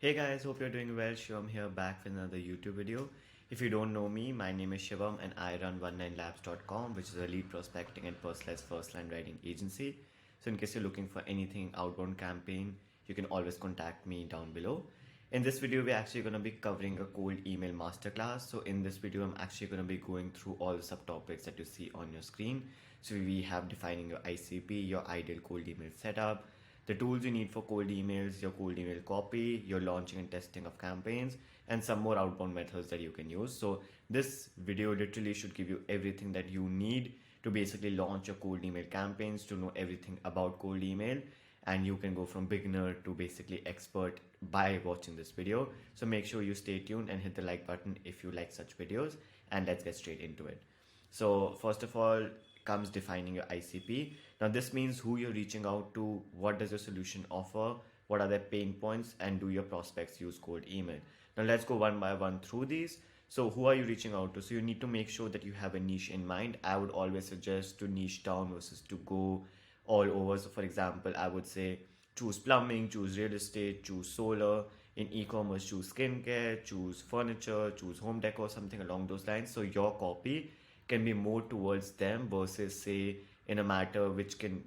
Hey guys, hope you're doing well. Shivam here, back with another YouTube video. If you don't know me, my name is Shivam and I run 19labs.com, which is a lead prospecting and personalized first line writing agency. So in case you're looking for anything outbound campaign, you can always contact me down below. In this video, we're actually going to be covering a cold email masterclass. So in this video, I'm actually going to be going through all the subtopics that you see on your screen. So we have defining your ICP, your ideal cold email setup, the tools you need for cold emails, your cold email copy, your launching and testing of campaigns, and some more outbound methods that you can use. So this video literally should give you everything that you need to basically launch your cold email campaigns, to know everything about cold email, and you can go from beginner to basically expert by watching this video. So make sure you stay tuned and hit the like button if you like such videos, and let's get straight into it. So first of all comes defining your ICP. Now this means who you're reaching out to, what does your solution offer, what are their pain points, and do your prospects use cold email. Now let's go one by one through these. So who are you reaching out to? So you need to make sure that you have a niche in mind. I would always suggest to niche down versus to go all over. So for example, I would say choose plumbing, choose real estate, choose solar. In e-commerce, choose skincare, choose furniture, choose home decor, something along those lines. So your copy can be more towards them versus say in a matter which can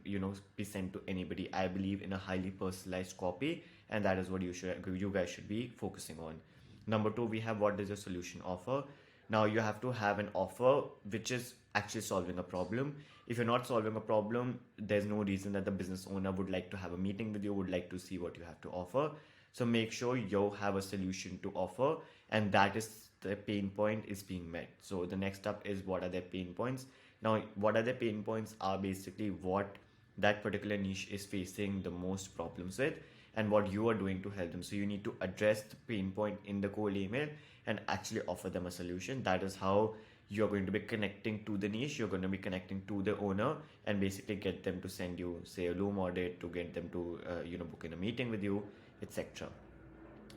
be sent to anybody. I believe in a highly personalized copy, and that is what you guys should be focusing on. Number two, we have what does your solution offer. Now you have to have an offer which is actually solving a problem. If you're not solving a problem, there's no reason that the business owner would like to have a meeting with you, would like to see what you have to offer. So make sure you have a solution to offer, and that is the pain point is being met. So the next step is what are their pain points. Now what are their pain points are basically what that particular niche is facing the most problems with, and what you are doing to help them. So you need to address the pain point in the cold email and actually offer them a solution. That is how you're going to be connecting to the niche, you're going to be connecting to the owner, and basically get them to send you say a Loom audit, to get them to book in a meeting with you, etc.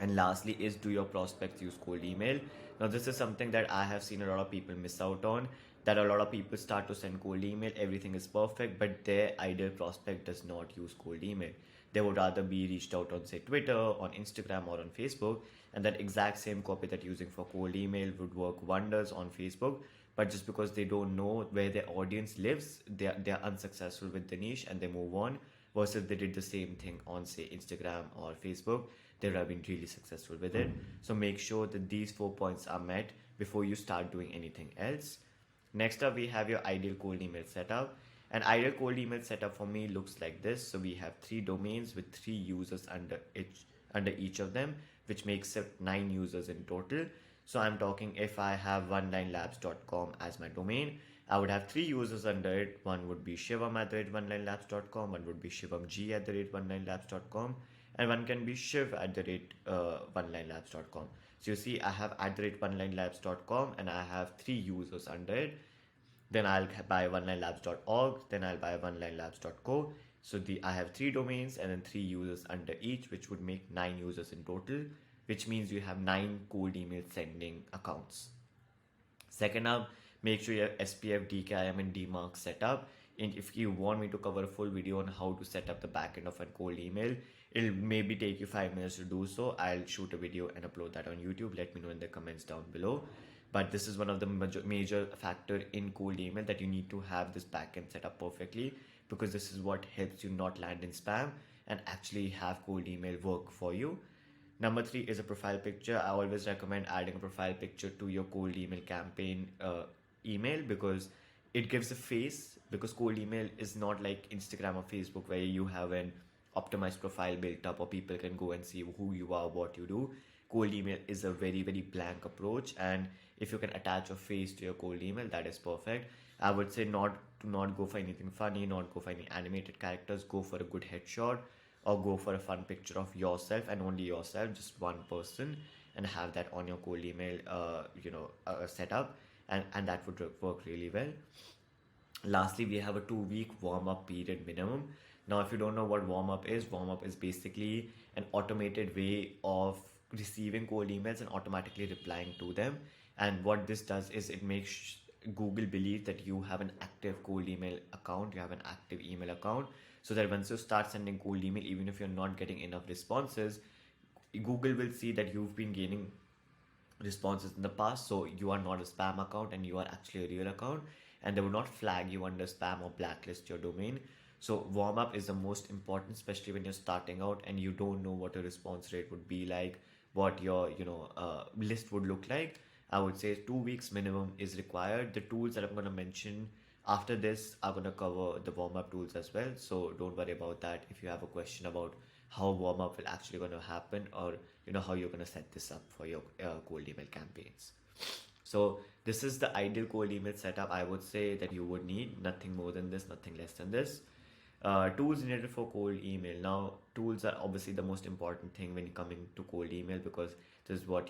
And lastly is, do your prospects use cold email? Now this is something that I have seen a lot of people miss out on, that a lot of people start to send cold email, everything is perfect, but their ideal prospect does not use cold email. They would rather be reached out on say Twitter, on Instagram, or on Facebook, and that exact same copy that using for cold email would work wonders on Facebook. But just because they don't know where their audience lives, they are unsuccessful with the niche and they move on, versus they did the same thing on say Instagram or Facebook, they would have been really successful with it. So make sure that these 4 points are met before you start doing anything else. Next up, we have your ideal cold email setup. An ideal cold email setup for me looks like this. So we have 3 domains with 3 users under each of them, which makes it 9 users in total. So I'm talking, if I have onelinelabs.com as my domain, I would have 3 users under it. One would be shivam@onelinelabs.com, one would be shivamg@onelinelabs.com, and one can be shiv@onelinelabs.com. So you see, I have @onelinelabs.com and I have 3 users under it. Then I'll buy onelinelabs.org, then I'll buy onelinelabs.co. So I have 3 domains and then 3 users under each, which would make 9 users in total, which means you have 9 cold email sending accounts. Second up, make sure you have SPF, DKIM, and DMARC set up. And if you want me to cover a full video on how to set up the backend of a cold email, it'll maybe take you 5 minutes to do so. I'll shoot a video and upload that on YouTube. Let me know in the comments down below. But this is one of the major factor in cold email, that you need to have this backend set up perfectly, because this is what helps you not land in spam and actually have cold email work for you. Number 3 is a profile picture. I always recommend adding a profile picture to your cold email campaign email, because it gives a face, because cold email is not like Instagram or Facebook where you have an optimized profile built up or people can go and see who you are, what you do. Cold email is a very, very blank approach, and if you can attach a face to your cold email, that is perfect. I would say not go for anything funny, not go for any animated characters, go for a good headshot, or go for a fun picture of yourself and only yourself, just one person, and have that on your cold email setup, and that would work really well. Lastly, we have a 2-week warm-up period minimum. Now if you don't know what warm-up is basically an automated way of receiving cold emails and automatically replying to them. And what this does is it makes Google believe that you have an active cold email account, you have an active email account, so that once you start sending cold email, even if you're not getting enough responses, Google will see that you've been gaining responses in the past, so you are not a spam account and you are actually a real account, and they will not flag you under spam or blacklist your domain. So warm up is the most important, especially when you're starting out and you don't know what a response rate would be like, what your list would look like. I would say 2 weeks minimum is required. The tools that I'm going to mention after this are going to cover the warm up tools as well, so don't worry about that if you have a question about how warm up will actually going to happen, or how you're going to set this up for your cold email campaigns. So this is the ideal cold email setup. I would say that you would need nothing more than this, nothing less than this. Tools needed for cold email. Now, tools are obviously the most important thing when coming to cold email, because this is what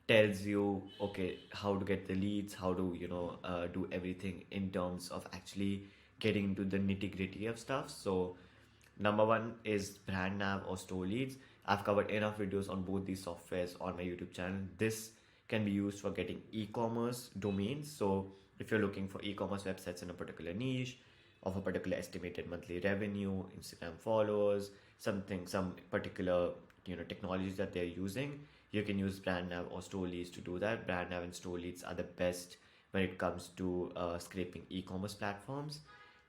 tells you, okay, how to get the leads, how to do everything in terms of actually getting into the nitty gritty of stuff. So number one is brand nav or store leads. I've covered enough videos on both these softwares on my YouTube channel. This can be used for getting e-commerce domains. So if you're looking for e-commerce websites in a particular niche, of a particular estimated monthly revenue, Instagram followers, some particular technologies that they're using, you can use brand nav or store leads to do that. Brand nav and store leads are the best when it comes to scraping e-commerce platforms.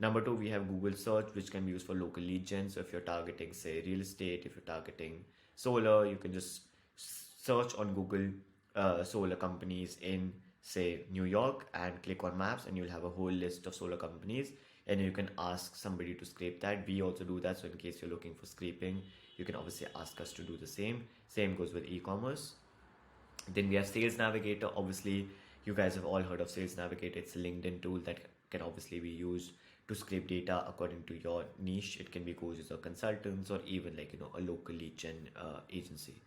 Number two, we have Google search, which can be used for local lead gen. So if you're targeting, say, real estate, if you're targeting solar, you can just search on Google solar companies in, say, New York, and click on maps, and you'll have a whole list of solar companies, and you can ask somebody to scrape that. We also do that, so in case you're looking for scraping, you can obviously ask us to do the same. Same goes with e-commerce. Then we have Sales Navigator. Obviously, you guys have all heard of Sales Navigator. It's a LinkedIn tool that can obviously be used to scrape data according to your niche. It can be coaches or consultants, or even a local lead gen agency.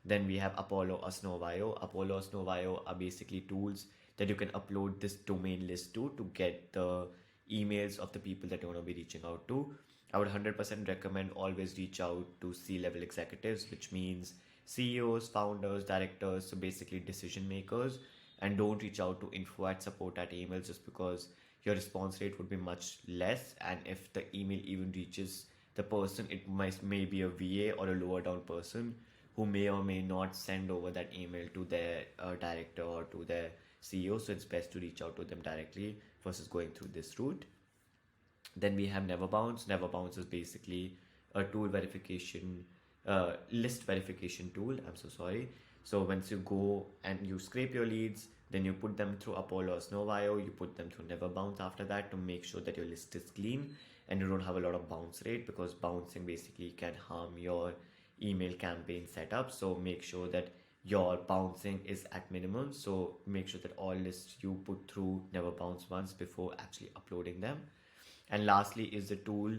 Then we have Apollo or Snowbio. Apollo or Snowbio are basically tools that you can upload this domain list to get the emails of the people that you want to be reaching out to. I would 100% recommend always reach out to C-level executives, which means CEOs, founders, directors, so basically decision makers, and don't reach out to info@support@email, just because your response rate would be much less, and if the email even reaches the person, it may be a VA or a lower down person who may or may not send over that email to their director or to their CEO. So it's best to reach out to them directly versus going through this route. Then we have Neverbounce. Neverbounce is basically a tool verification, list verification tool. I'm so sorry. So once you go and you scrape your leads, then you put them through Apollo or Snowbio, you put them through Neverbounce after that, to make sure that your list is clean and you don't have a lot of bounce rate, because bouncing basically can harm your email campaign setup. So make sure that your bouncing is at minimum. So make sure that all lists you put through Neverbounce once before actually uploading them. And lastly is the tool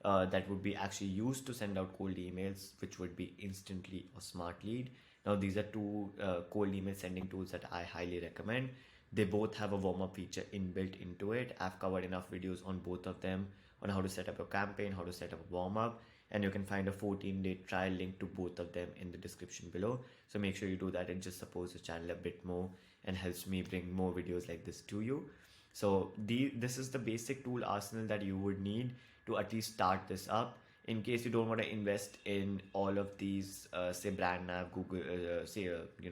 that would be actually used to send out cold emails, which would be Instantly or Smart Lead. Now these are two cold email sending tools that I highly recommend. They both have a warm-up feature inbuilt into it. I've covered enough videos on both of them, on how to set up your campaign, how to set up a warm-up, and you can find a 14-day trial link to both of them in the description below. So make sure you do that. It just supports the channel a bit more and helps me bring more videos like this to you. So this is the basic tool arsenal that you would need to at least start this up. In case you don't want to invest in all of these, say brand nav, Google,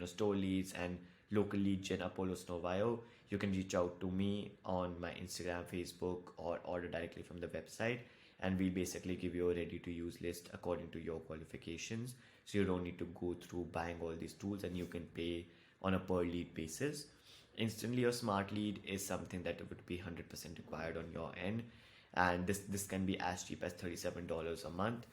store leads and local lead gen, Apollo, Snowbio, you can reach out to me on my Instagram, Facebook, or order directly from the website, and we basically give you a ready to use list according to your qualifications. So you don't need to go through buying all these tools, and you can pay on a per lead basis. Instantly or Smart Lead is something that would be 100% required on your end, and this can be as cheap as $37 a month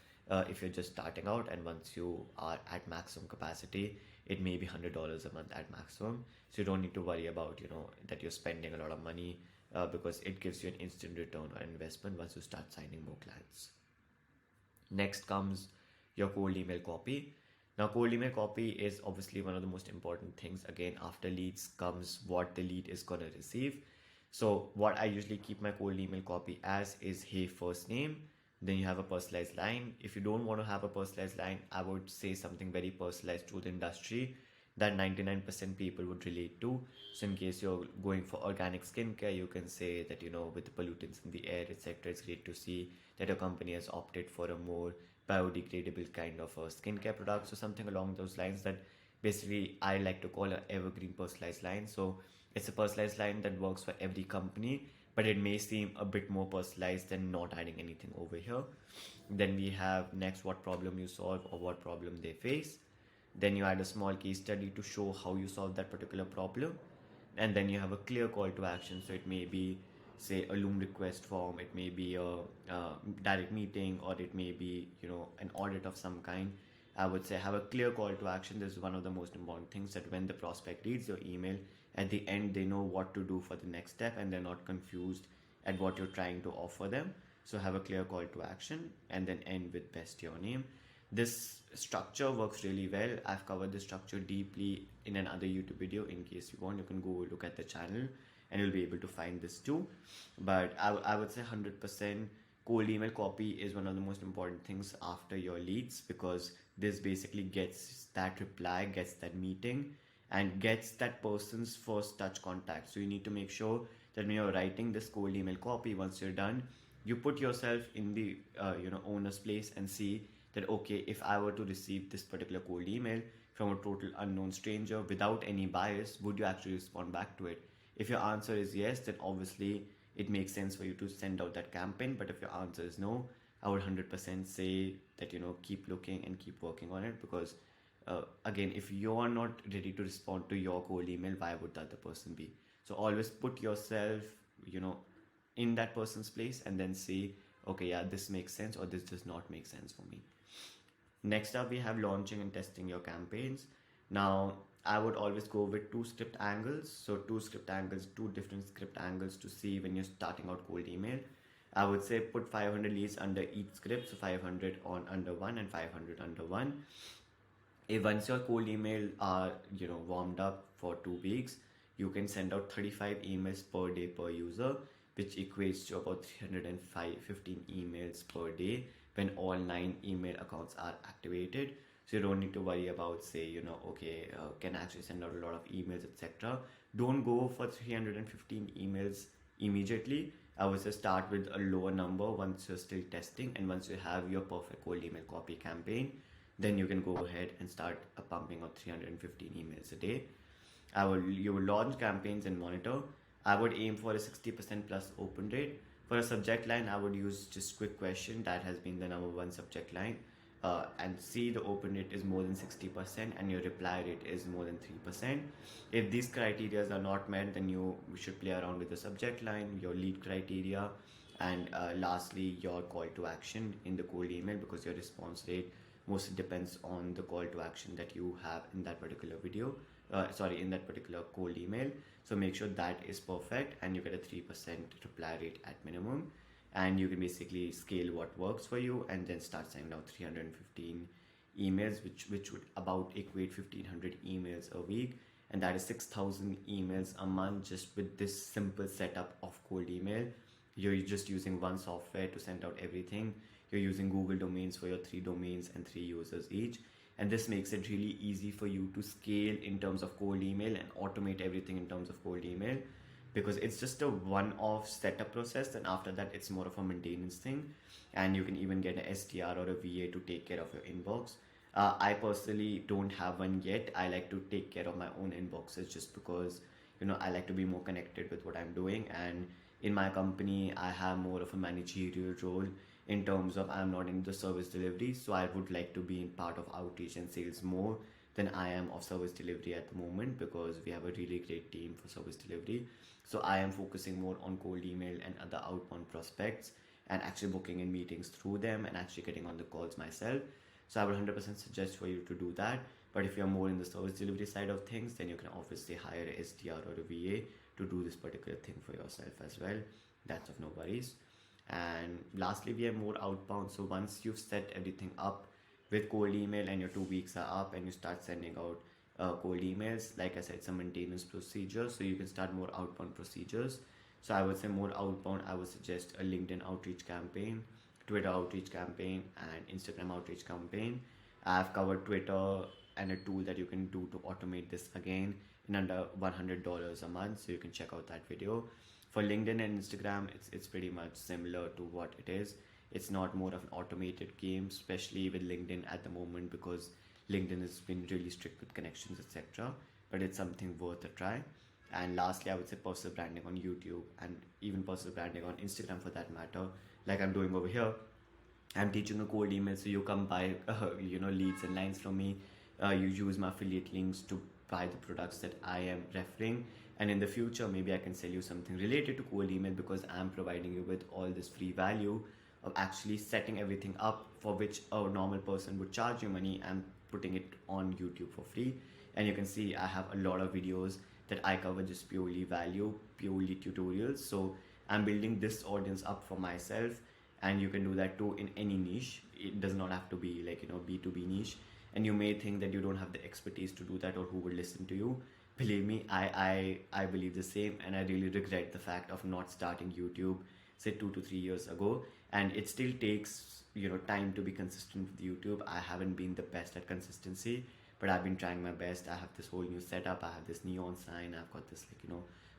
if you're just starting out, and once you are at maximum capacity, it may be $100 a month at maximum. So you don't need to worry about that you're spending a lot of money, because it gives you an instant return on investment once you start signing more clients. Next comes your cold email copy. Now, cold email copy is obviously one of the most important things. Again, after leads comes what the lead is going to receive. So what I usually keep my cold email copy as is, hey, first name, then you have a personalized line. If you don't want to have a personalized line, I would say something very personalized to the industry that 99% people would relate to. So in case you're going for organic skincare, you can say that, with the pollutants in the air, etc., it's great to see that your company has opted for a more biodegradable kind of skincare products or something along those lines, that basically I like to call an evergreen personalized line. So it's a personalized line that works for every company, but it may seem a bit more personalized than not adding anything over here. Then we have next, what problem you solve or what problem they face. Then you add a small case study to show how you solve that particular problem. And then you have a clear call to action. So it may be, say, a Loom request form, it may be a direct meeting, or it may be, an audit of some kind. I would say have a clear call to action. This is one of the most important things, that when the prospect reads your email, at the end they know what to do for the next step and they're not confused at what you're trying to offer them. So have a clear call to action and then end with best your name. This structure works really well. I've covered this structure deeply in another YouTube video. In case you want, you can go look at the channel and you'll be able to find this too. But I would say 100% cold email copy is one of the most important things after your leads, because this basically gets that reply, gets that meeting, and gets that person's first touch contact. So you need to make sure that when you're writing this cold email copy, once you're done, you put yourself in the owner's place and see that, okay, if I were to receive this particular cold email from a total unknown stranger without any bias, would you actually respond back to it? If your answer is yes, then obviously it makes sense for you to send out that campaign. But if your answer is no, I would 100% say that, keep looking and keep working on it, because again, if you're not ready to respond to your cold email, why would the other person be? So always put yourself, in that person's place and then say, okay, yeah, this makes sense or this does not make sense for me. Next up, we have launching and testing your campaigns. Now, I would always go with two script angles. So two different script angles to see when you're starting out cold email. I would say put 500 leads under each script. So 500 on under one and 500 under one. If once your cold email are, warmed up for 2 weeks, you can send out 35 emails per day per user, which equates to about 315 emails per day when all 9 email accounts are activated. So you don't need to worry about, say, can I actually send out a lot of emails, etc. Don't go for 315 emails immediately. I would say start with a lower number once you're still testing, and once you have your perfect cold email copy campaign, then you can go ahead and start pumping out 315 emails a day. You will launch campaigns and monitor. I would aim for a 60% plus open rate. For a subject line, I would use just quick question. That has been the number one subject line. And see the open rate is more than 60% and your reply rate is more than 3%. If these criteria are not met, then you should play around with the subject line, your lead criteria, and lastly, your call to action in the cold email, because your response rate mostly depends on the call to action that you have in that particular in that particular cold email. So make sure that is perfect and you get a 3% reply rate at minimum, and you can basically scale what works for you and then start sending out 315 emails, which would about equate 1500 emails a week, and that is 6,000 emails a month just with this simple setup of cold email. You're just using one software to send out everything. You're using Google domains for your 3 domains and 3 users each. And this makes it really easy for you to scale in terms of cold email and automate everything in terms of cold email, because it's just a one-off setup process. And after that, it's more of a maintenance thing. And you can even get an SDR or a VA to take care of your inbox. I personally don't have one yet. I like to take care of my own inboxes just because, I like to be more connected with what I'm doing. And in my company, I have more of a managerial role in terms of I'm not in the service delivery. So I would like to be in part of outreach and sales more than I am of service delivery at the moment, because we have a really great team for service delivery. So I am focusing more on cold email and other outbound prospects and actually booking in meetings through them and actually getting on the calls myself. So I would 100% suggest for you to do that. But if you're more in the service delivery side of things, then you can obviously hire a SDR or a VA to do this particular thing for yourself as well. That's of no worries. And lastly, we have more outbound. So once you've set everything up with cold email and your 2 weeks are up and you start sending out cold emails, like I said, it's a maintenance procedure. So you can start more outbound procedures. So I would say more outbound, I would suggest a LinkedIn outreach campaign, Twitter outreach campaign, and Instagram outreach campaign. I've covered Twitter and a tool that you can do to automate this again in under $100 a month. So you can check out that video. For LinkedIn and Instagram, it's pretty much similar to what it is. It's not more of an automated game, especially with LinkedIn at the moment, because LinkedIn has been really strict with connections, etc. But it's something worth a try. And lastly, I would say personal branding on YouTube and even personal branding on Instagram for that matter, like I'm doing over here. I'm teaching a cold email, so you come buy, leads and lines from me. You use my affiliate links to buy the products that I am referring, and in the future, maybe I can sell you something related to cold email because I'm providing you with all this free value of actually setting everything up for which a normal person would charge you money. I'm putting it on YouTube for free, and you can see I have a lot of videos that I cover just purely value, purely tutorials. So I'm building this audience up for myself, and you can do that too in any niche. It does not have to be like B2B niche. And you may think that you don't have the expertise to do that or who will listen to you. Believe me, I believe the same, and I really regret the fact of not starting YouTube say 2 to 3 years ago. And it still takes time to be consistent with YouTube. I haven't been the best at consistency, but I've been trying my best. I have this whole new setup. I have this neon sign. I've got this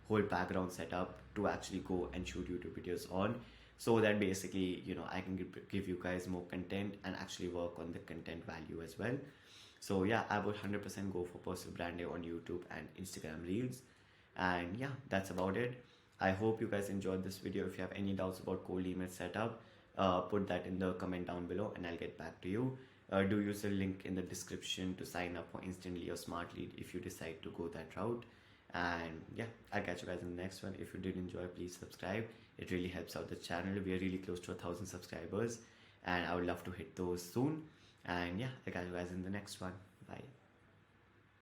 whole background setup to actually go and shoot YouTube videos on, so that basically I can give you guys more content and actually work on the content value as well. So yeah, I would 100% go for personal branding on YouTube and Instagram Reels. And yeah, that's about it. I hope you guys enjoyed this video. If you have any doubts about cold email setup, put that in the comment down below and I'll get back to you. Do use the link in the description to sign up for Instantly or Smart Lead if you decide to go that route. And yeah, I'll catch you guys in the next one. If you did enjoy, please subscribe. It really helps out the channel. We are really close to 1,000 subscribers, and I would love to hit those soon. And yeah, I'll catch you guys in the next one. Bye.